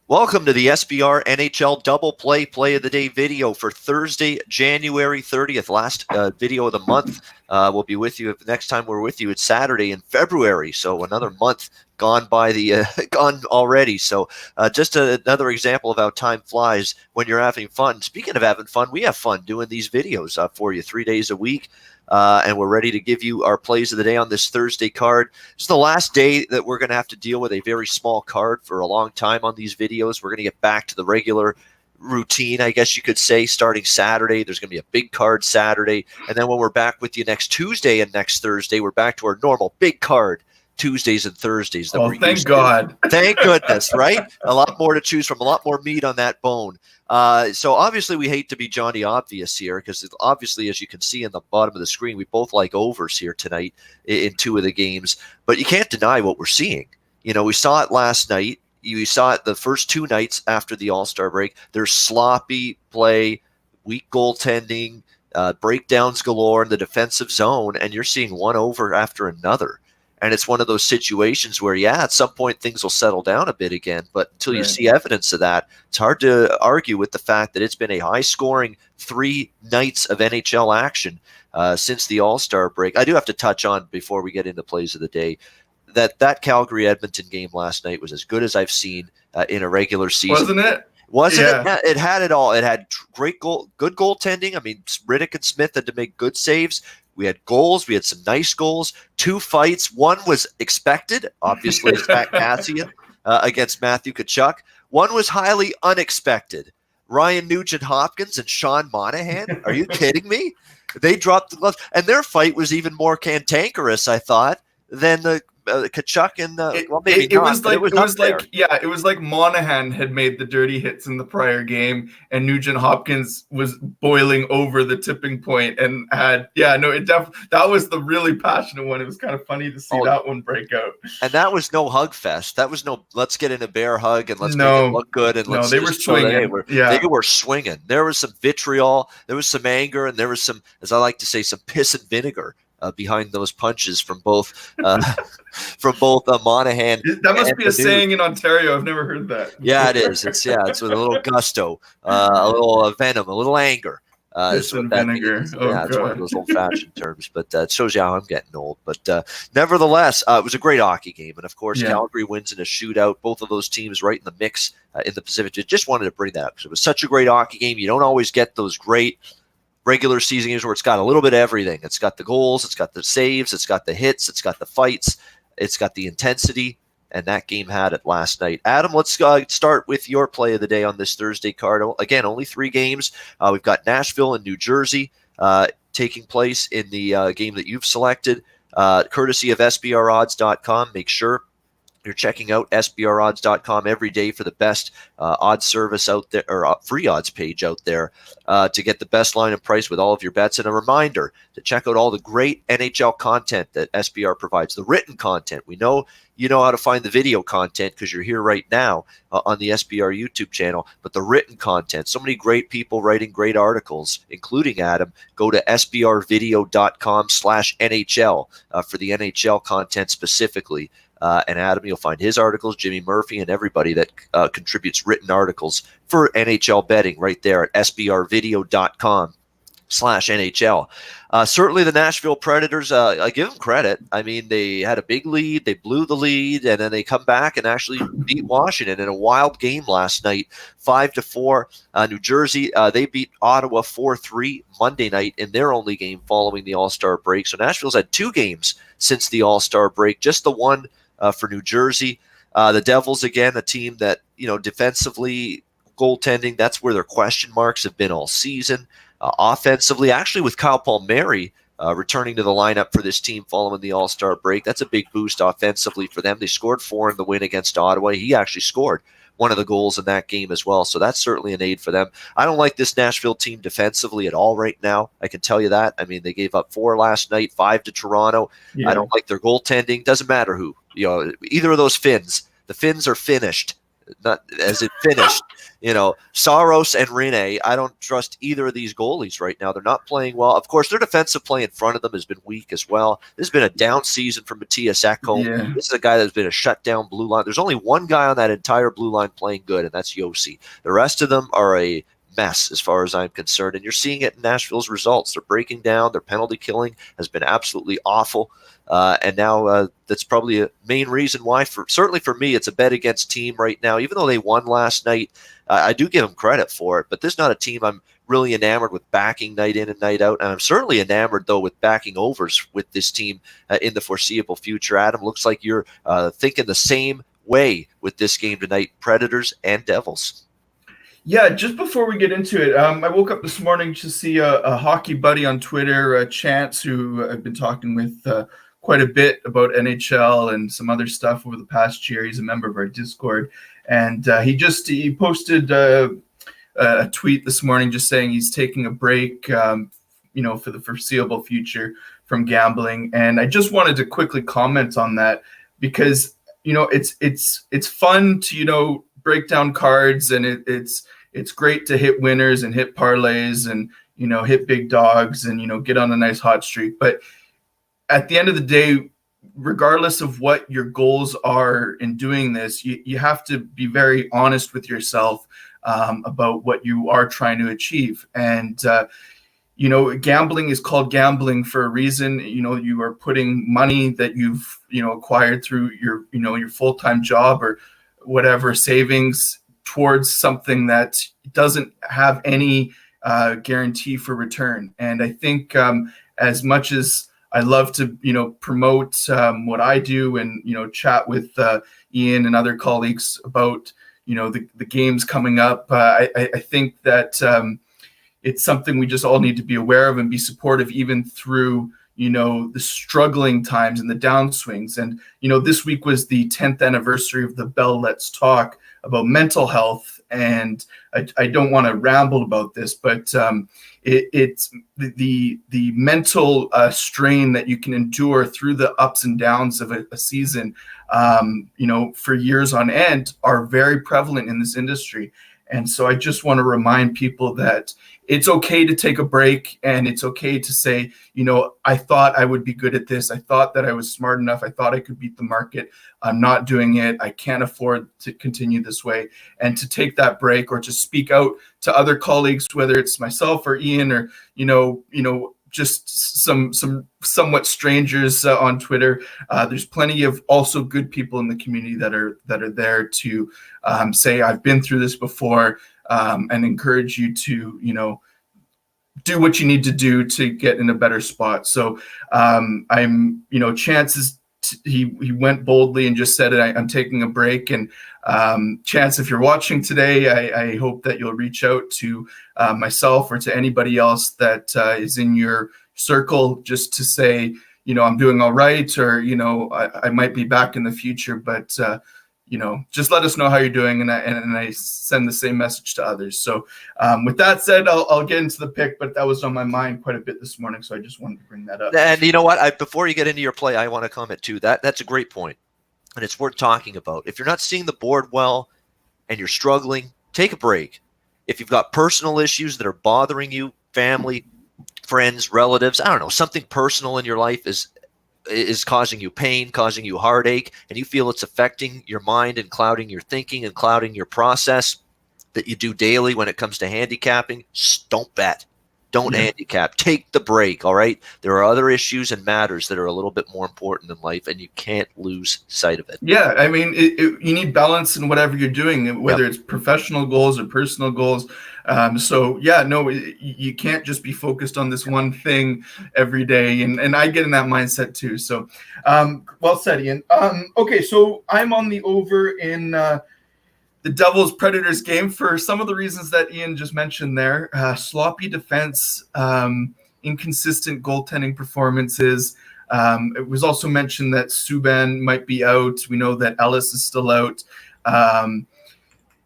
Welcome to the SBR NHL Double Play of the Day video for Thursday, January 30th, last video of the month. We'll be with you. Next time we're with you, it's Saturday in February, so another month gone by gone already. So just another example of how time flies when you're having fun. Speaking of having fun, we have fun doing these videos for you 3 days a week. And we're ready to give you our plays of the day on this Thursday card. It's the last day that we're going to have to deal with a very small card for a long time on these videos. We're going to get back to the regular routine, I guess you could say, starting Saturday. There's going to be a big card Saturday. And then when we're back with you next Tuesday and next Thursday, we're back to our normal big card Tuesdays and Thursdays that we're used to. Thank God. Thank goodness, right? A lot more to choose from, a lot more meat on that bone. So obviously we hate to be Johnny Obvious here because obviously, as you can see in the bottom of the screen, we both like overs here tonight in two of the games. But you can't deny what we're seeing. You know, we saw it last night. You saw it the first two nights after the All-Star break. There's sloppy play, weak goaltending, breakdowns galore in the defensive zone, and you're seeing one over after another. And it's one of those situations where, yeah, at some point things will settle down a bit again. But until you see evidence of that, it's hard to argue with the fact that it's been a high-scoring 3 nights of NHL action since the All-Star break. I do have to touch on, before we get into plays of the day, that Calgary-Edmonton game last night was as good as I've seen in a regular season. Wasn't it? Yeah. It had it all. It had good goaltending. I mean, Riddick and Smith had to make good saves. We had goals. We had some nice goals. 2 fights. One was expected, obviously, it's Pat Cassian against Matthew Tkachuk. One was highly unexpected. Ryan Nugent-Hopkins and Sean Monahan. Are you kidding me? They dropped the gloves. And their fight was even more cantankerous, I thought, than the Tkachuk and it was like Monahan had made the dirty hits in the prior game, and Nugent Hopkins was boiling over the tipping point and that was the really passionate one. It was kind of funny to see that one break out. And that was no hug fest. That was no let's get in a bear hug and let's make it look good and let's. They were swinging. They were swinging. There was some vitriol, there was some anger, and there was some, as I like to say, some piss and vinegar behind those punches from both Monahan. That must be a saying in Ontario. I've never heard that. Yeah, it is. It's with a little gusto, a little venom, a little anger. Piss and vinegar. It's one of those old-fashioned terms, but it shows you how I'm getting old. But nevertheless, it was a great hockey game, and of course, Calgary wins in a shootout. Both of those teams right in the mix in the Pacific. Just wanted to bring that up because it was such a great hockey game. You don't always get those great regular season games where it's got a little bit of everything. It's got the goals, it's got the saves, it's got the hits, it's got the fights, it's got the intensity, and that game had it last night. Adam, let's start with your play of the day on this Thursday card. Again, only 3 games. We've got Nashville and New Jersey taking place in the game that you've selected, courtesy of SBRodds.com. Make sure you're checking out SBRodds.com every day for the best odds service out there, or free odds page out there to get the best line and price with all of your bets. And a reminder to check out all the great NHL content that SBR provides, the written content. We know you know how to find the video content because you're here right now on the SBR YouTube channel, but the written content, so many great people writing great articles, including Adam. Go to sbrvideo.com/NHL for the NHL content specifically. And Adam, you'll find his articles, Jimmy Murphy, and everybody that contributes written articles for NHL betting right there at sbrvideo.com/NHL. Certainly the Nashville Predators, I give them credit. I mean, they had a big lead, they blew the lead, and then they come back and actually beat Washington in a wild game last night, 5-4. New Jersey, they beat Ottawa 4-3 Monday night in their only game following the All-Star break. So Nashville's had 2 games since the All-Star break, just the one for New Jersey. The Devils, again, a team that, defensively, goaltending, that's where their question marks have been all season. Offensively, actually with Kyle Palmieri returning to the lineup for this team following the All-Star break, that's a big boost offensively for them. They scored 4 in the win against Ottawa. He actually scored one of the goals in that game as well, so that's certainly an aid for them. I don't like this Nashville team defensively at all right now. I can tell you that. I mean, they gave up 4 last night, 5 to Toronto. I don't like their goaltending. Doesn't matter who. Either of those Finns. The Finns are finished. not as it finished. Saros and Rene, I don't trust either of these goalies right now. They're not playing well. Of course, their defensive play in front of them has been weak as well. This has been a down season for Matthias Ekholm. Yeah. This is a guy that's been a shutdown blue line. There's only one guy on that entire blue line playing good, and that's Yossi. The rest of them are a mess as far as I'm concerned, and you're seeing it in Nashville's results. They're breaking down. Their penalty killing has been absolutely awful. And now that's probably a main reason why, certainly for me, it's a bet against team right now. Even though they won last night, I do give them credit for it. But this is not a team I'm really enamored with backing night in and night out. And I'm certainly enamored, though, with backing overs with this team in the foreseeable future. Adam, looks like you're thinking the same way with this game tonight, Predators and Devils. Yeah, just before we get into it, I woke up this morning to see a hockey buddy on Twitter, Chance, who I've been talking with quite a bit about NHL and some other stuff over the past year. He's a member of our Discord, and he posted a tweet this morning just saying he's taking a break, for the foreseeable future from gambling. And I just wanted to quickly comment on that because it's fun to break down cards, and it's great to hit winners and hit parlays and hit big dogs and get on a nice hot streak. But at the end of the day, regardless of what your goals are in doing this, you have to be very honest with yourself about what you are trying to achieve. And gambling is called gambling for a reason. You are putting money that you've acquired through your full-time job or whatever savings towards something that doesn't have any guarantee for return. And I think as much as I love to, promote what I do and, chat with Ian and other colleagues about, the games coming up, I think that it's something we just all need to be aware of and be supportive even through, the struggling times and the downswings. And, this week was the 10th anniversary of the Bell Let's Talk about mental health. And I don't want to ramble about this, but it's the mental strain that you can endure through the ups and downs of a season, for years on end are very prevalent in this industry. And so I just want to remind people that it's okay to take a break, and it's okay to say, I thought I would be good at this. I thought that I was smart enough. I thought I could beat the market. I'm not doing it. I can't afford to continue this way. And to take that break or to speak out to other colleagues, whether it's myself or Ian or, just some somewhat strangers on Twitter. There's plenty of also good people in the community that are there to say, I've been through this before, and encourage you to, do what you need to do to get in a better spot. So Chance he went boldly and just said, I'm taking a break. And Chance, if you're watching today, I hope that you'll reach out to myself or to anybody else that is in your circle just to say, I'm doing all right, or, I might be back in the future, but just let us know how you're doing, and I send the same message to others. So with that said, I'll get into the pick, but that was on my mind quite a bit this morning, so I just wanted to bring that up. And you know what? Before you get into your play, I want to comment too. That's a great point, and it's worth talking about. If you're not seeing the board well and you're struggling, take a break. If you've got personal issues that are bothering you, family, friends, relatives, I don't know, something personal in your life is causing you pain, causing you heartache, and you feel it's affecting your mind and clouding your thinking and clouding your process that you do daily when it comes to handicapping, don't bet. Don't handicap. Take the break, all right? There are other issues and matters that are a little bit more important in life, and you can't lose sight of it. Yeah, I mean, you need balance in whatever you're doing, whether it's professional goals or personal goals. You can't just be focused on this one thing every day, and I get in that mindset too. So, well said, Ian. Okay, so I'm on the over in the Devils Predators game for some of the reasons that Ian just mentioned there. Sloppy defense, inconsistent goaltending performances. It was also mentioned that Subban might be out. We know that Ellis is still out.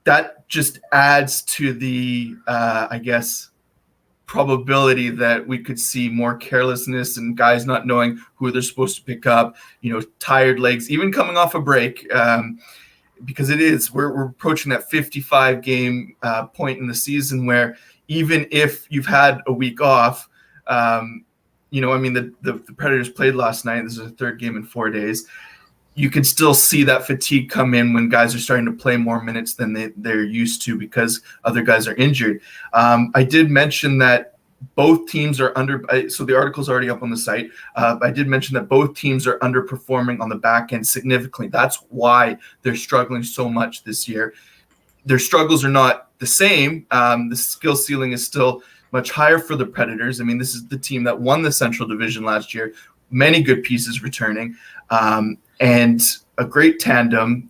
That just adds to the, probability that we could see more carelessness and guys not knowing who they're supposed to pick up, tired legs, even coming off a break. because we're approaching that 55 game point in the season where even if you've had a week off, the Predators played last night. This is a third game in 4 days. You can still see that fatigue come in when guys are starting to play more minutes than they're used to because other guys are injured. I did mention that both teams are so the article's already up on the site. I did mention that both teams are underperforming on the back end significantly. That's why they're struggling so much this year. Their struggles are not the same. The skill ceiling is still much higher for the Predators. I mean, this is the team that won the Central Division last year. Many good pieces returning, and a great tandem,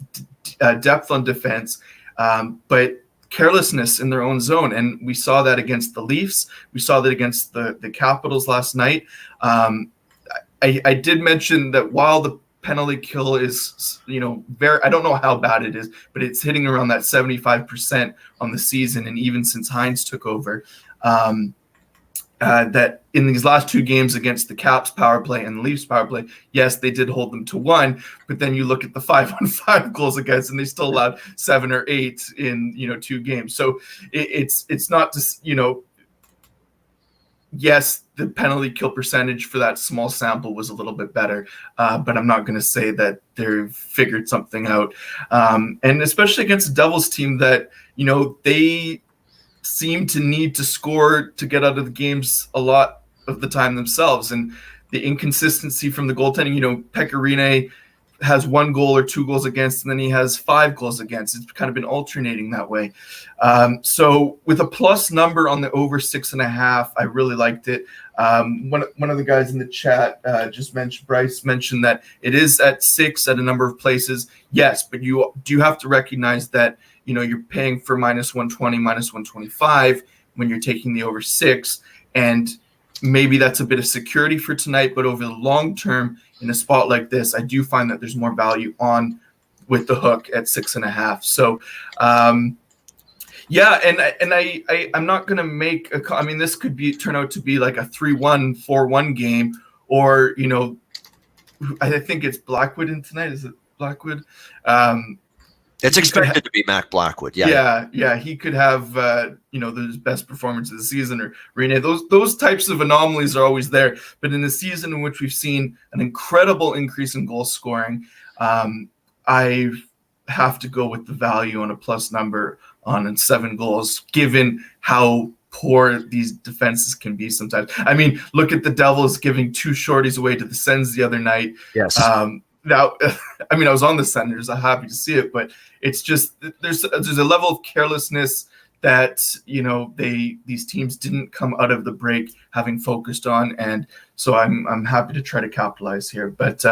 depth on defense, but carelessness in their own zone. And we saw that against the Leafs. We saw that against the Capitals last night. I did mention that while the penalty kill is, I don't know how bad it is, but it's hitting around that 75% on the season. And even since Hines took over, that in these last two games against the Caps power play and the Leafs power play, yes, they did hold them to 1, but then you look at the 5-on-5 goals against, and they still allowed 7 or 8 in 2 games. So it's not just yes, the penalty kill percentage for that small sample was a little bit better, but I'm not going to say that they've figured something out, and especially against the Devils team that they seem to need to score to get out of the games a lot of the time themselves. And the inconsistency from the goaltending, Pecorine has 1 goal or 2 goals against, and then he has 5 goals against. It's kind of been alternating that way. So with a plus number on the over 6.5, I really liked it. One of the guys in the chat Bryce mentioned that it is at 6 at a number of places. Yes, but you do have to recognize that you're paying for minus 120, minus 125 when you're taking the over 6, and maybe that's a bit of security for tonight. But over the long term, in a spot like this, I do find that there's more value on with the hook at 6.5. So, I'm not going to make this could turn out to be like a 3-1, 4-1 game, or I think it's Blackwood in tonight. Is it Blackwood? It's expected to be Mac Blackwood. Yeah. He could have, his best performance of the season, or Rene. Those types of anomalies are always there. But in the season in which we've seen an incredible increase in goal scoring, I have to go with the value on a plus number on 7 goals, given how poor these defenses can be sometimes. I mean, look at the Devils giving 2 shorties away to the Sens the other night. Yes. Now, I was on the Senators. I'm happy to see it, but it's just there's a level of carelessness that these teams didn't come out of the break having focused on, and so I'm happy to try to capitalize here. But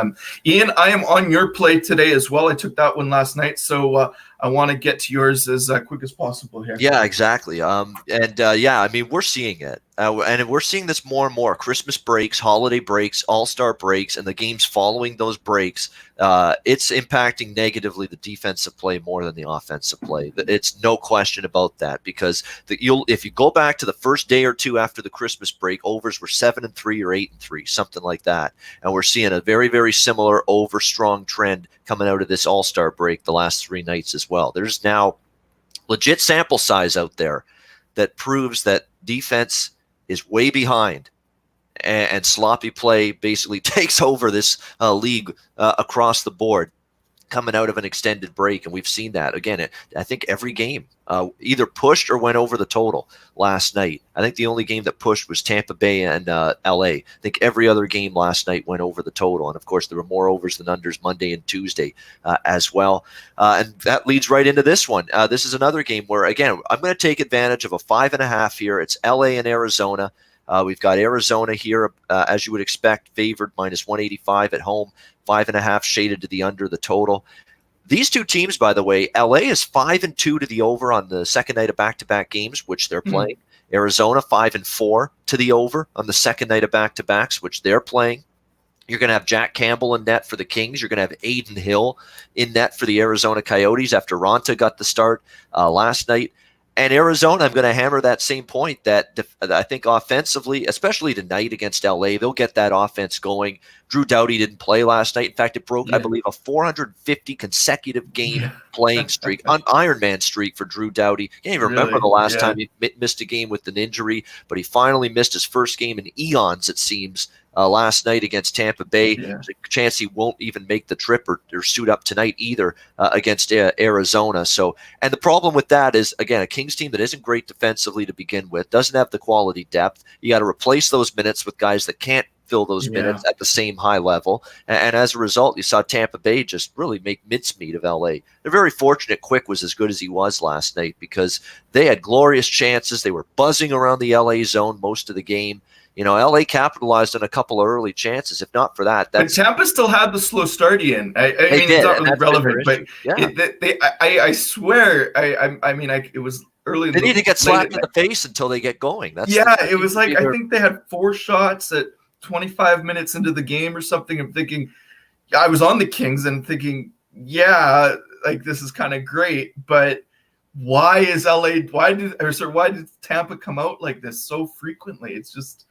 Ian, I am on your play today as well. I took that one last night, so I want to get to yours as quick as possible here. Yeah, exactly. We're seeing it. And we're seeing this more and more. Christmas breaks, holiday breaks, all-star breaks, and the games following those breaks, it's impacting negatively the defensive play more than the offensive play. It's no question about that, because if you go back to the first day or two after the Christmas break, overs were 7-3 or 8-3, something like that. And we're seeing a very, very similar over-strong trend coming out of this all-star break the last 3 nights as well. There's now legit sample size out there that proves that defense is way behind, and sloppy play basically takes over this league across the board coming out of an extended break. And we've seen that again. I think every game either pushed or went over the total last night. I think the only game that pushed was Tampa Bay and LA. I think every other game last night went over the total. And of course, there were more overs than unders Monday and Tuesday as well. And that leads right into this one. This is another game where, again, I'm going to take advantage of a 5.5 here. It's LA and Arizona. We've got Arizona here, as you would expect, favored minus 185 at home, 5.5 shaded to the under the total. These two teams, by the way, LA is 5-2 to the over on the second night of back-to-back games, which they're playing. Arizona 5-4 to the over on the second night of back-to-backs, which they're playing. You're going to have Jack Campbell in net for the Kings. You're going to have Aiden Hill in net for the Arizona Coyotes after Ronta got the start last night. And Arizona, I'm going to hammer that same point that I think offensively, especially tonight against LA, they'll get that offense going. Drew Doughty didn't play last night. In fact, it broke, I believe, a 450 consecutive game playing streak, an Ironman streak for Drew Doughty. Can't even remember the last time he missed a game with an injury, but he finally missed his first game in eons, it seems, last night against Tampa Bay. There's a chance he won't even make the trip or suit up tonight either against Arizona. So, and the problem with that is, again, a Kings team that isn't great defensively to begin with, doesn't have the quality depth. You got to replace those minutes with guys that can't fill those minutes at the same high level. And as a result, you saw Tampa Bay just really make mincemeat of LA. They're very fortunate Quick was as good as he was last night because they had glorious chances. They were buzzing around the LA zone most of the game. You know, LA capitalized on a couple of early chances. If not for that, but Tampa still had the slow start in. I mean, it's not really relevant, but I swear, it was early. They need to get slapped in the face until they get going. It was like I think they had 4 shots at 25 minutes into the game or something. I'm thinking, I was on the Kings and thinking, like this is kind of great, but why did Tampa come out like this so frequently? It's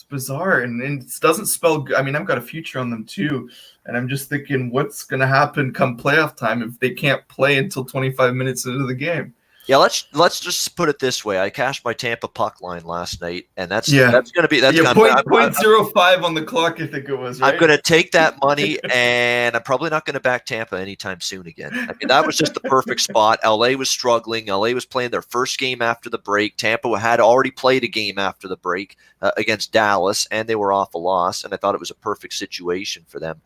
bizarre, and it doesn't spell good. I mean, I've got a future on them too, and I'm just thinking, what's going to happen come playoff time if they can't play until 25 minutes into the game? Yeah, let's just put it this way. I cashed my Tampa puck line last night, and that's going to be 0.05 on the clock. I think it was. Right? I'm going to take that money, and I'm probably not going to back Tampa anytime soon again. I mean, that was just the perfect spot. LA was struggling. LA was playing their first game after the break. Tampa had already played a game after the break against Dallas, and they were off a loss. And I thought it was a perfect situation for them.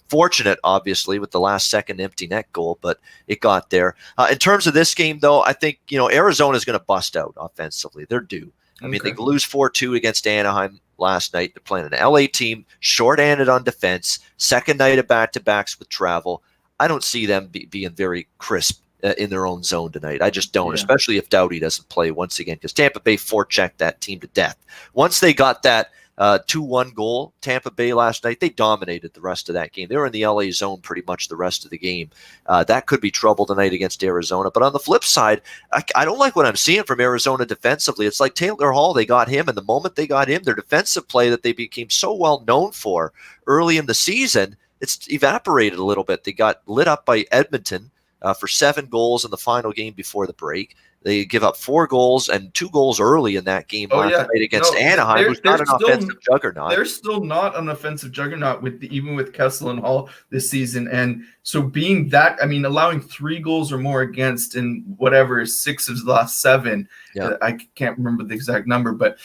Fortunate, obviously, with the last second empty net goal, but it got there. In terms of this game, though, I think, Arizona is going to bust out offensively. They're due. I mean, they lose 4-2 against Anaheim last night. They're playing an LA team, short-handed on defense, second night of back-to-backs with travel. I don't see them being very crisp in their own zone tonight. I just don't, especially if Doughty doesn't play once again, because Tampa Bay forechecked that team to death. Once they got that 2-1 goal, Tampa Bay last night, they dominated the rest of that game. They were in the LA zone pretty much the rest of the game. That could be trouble tonight against Arizona. But on the flip side, I don't like what I'm seeing from Arizona defensively. It's like Taylor Hall, they got him, and the moment they got him, their defensive play that they became so well known for early in the season, it's evaporated a little bit. They got lit up by Edmonton for 7 goals in the final game before the break. They give up 4 goals and 2 goals early in that game last night against Anaheim, who's not an offensive juggernaut. They're still not an offensive juggernaut even with Kessel and Hall this season. And so being that, I mean, allowing 3 goals or more against in whatever 6 of the last 7, I can't remember the exact number, but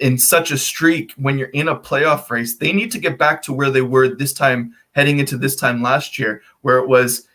in such a streak, when you're in a playoff race, they need to get back to where they were this time, heading into this time last year, where it was,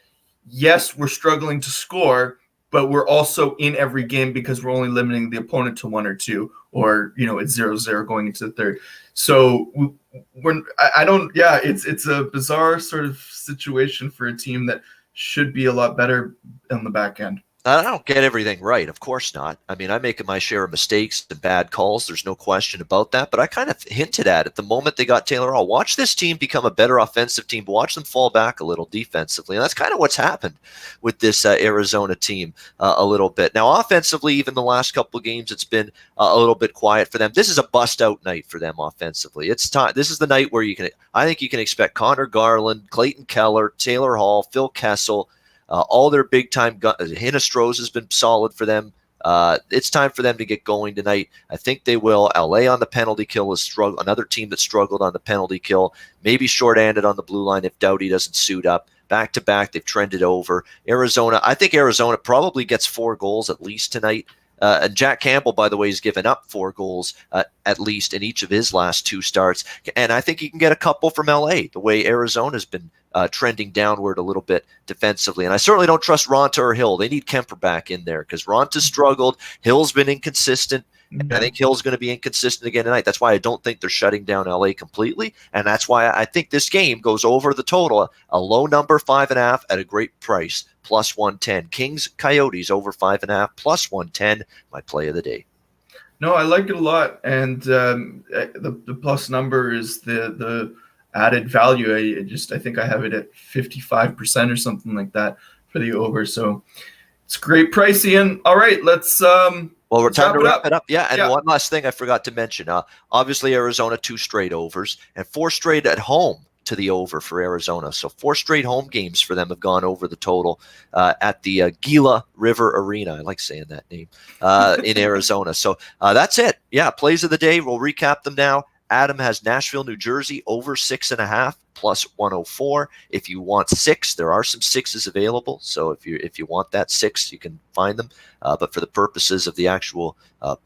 yes, we're struggling to score, but we're also in every game because we're only limiting the opponent to 1 or 2, or, it's 0-0 going into the third. So it's a bizarre sort of situation for a team that should be a lot better on the back end. I don't get everything right. Of course not. I mean, I make my share of mistakes and bad calls. There's no question about that. But I kind of hinted at the moment they got Taylor Hall. Watch this team become a better offensive team. Watch them fall back a little defensively. And that's kind of what's happened with this Arizona team a little bit. Now, offensively, even the last couple of games, it's been a little bit quiet for them. This is a bust-out night for them offensively. It's time. This is the night where I think you can expect Connor Garland, Clayton Keller, Taylor Hall, Phil Kessel, all their big-time Hinostroza has been solid for them. It's time for them to get going tonight. I think they will. LA on the penalty kill is another team that struggled on the penalty kill. Maybe short-handed on the blue line if Doughty doesn't suit up. Back-to-back, they've trended over. I think Arizona probably gets 4 goals at least tonight. And Jack Campbell, by the way, has given up 4 goals at least in each of his last 2 starts. And I think he can get a couple from LA, the way Arizona's been trending downward a little bit defensively. And I certainly don't trust Ronta or Hill. They need Kemper back in there because Ronta's struggled. Hill's been inconsistent. And I think Hill's going to be inconsistent again tonight. That's why I don't think they're shutting down LA completely. And that's why I think this game goes over the total, a low number, 5.5 at a great price, plus 110. Kings, Coyotes over 5.5, plus 110, my play of the day. No, I like it a lot. And the plus number is the added value. I think I have it at 55% or something like that for the over. So It's great price, Ian. All right, let's Well, we're let's time to wrap it up. Yeah, and Yeah. one last thing I forgot to mention. Obviously, Arizona 2 straight overs and 4 straight at home to the over for Arizona. So 4 straight home games for them have gone over the total at the Gila River Arena. I like saying that name in Arizona. So that's it. Yeah, plays of the day. We'll recap them now. Adam has Nashville, New Jersey over 6.5 plus 104. If you want 6, there are some 6s available. So if you want that 6, you can find them. But for the purposes of the actual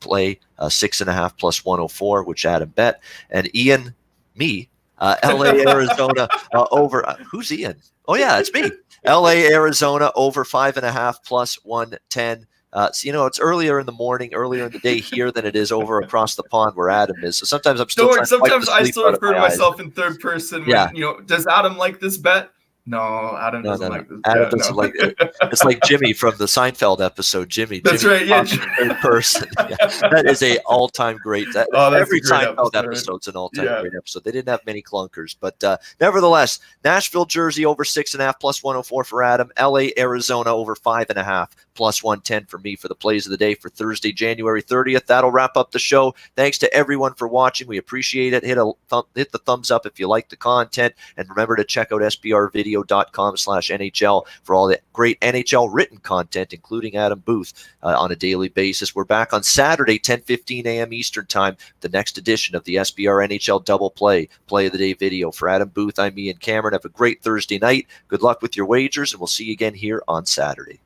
play, 6.5 plus 104, which Adam bet, and Ian, me, LA, Arizona over. Who's Ian? Oh yeah, it's me. LA, Arizona over 5.5 plus 110. So, it's earlier in the morning, earlier in the day here than it is over across the pond where Adam is. So sometimes I'm still. Sometimes I still refer to myself in third person. When, does Adam like this bet? No, Adam doesn't like this. Adam doesn't like it. It's like Jimmy from the Seinfeld episode. Jimmy. That's right. Yeah. Third person. Yeah. That is a all-time great. Every Seinfeld episode's an all-time great episode. They didn't have many clunkers, but nevertheless, Nashville, Jersey over 6.5 plus 104 for Adam. LA, Arizona over 5.5 plus 110 for me for the plays of the day for Thursday, January 30th. That'll wrap up the show. Thanks to everyone for watching. We appreciate it. Hit the thumbs up if you like the content, and remember to check out SBRvideo.com/NHL for all the great NHL written content, including Adam Booth on a daily basis. We're back on Saturday, 10:15 a.m. Eastern Time, the next edition of the SBR NHL Double Play of the Day video. For Adam Booth, I'm Ian Cameron. Have a great Thursday night. Good luck with your wagers, and we'll see you again here on Saturday.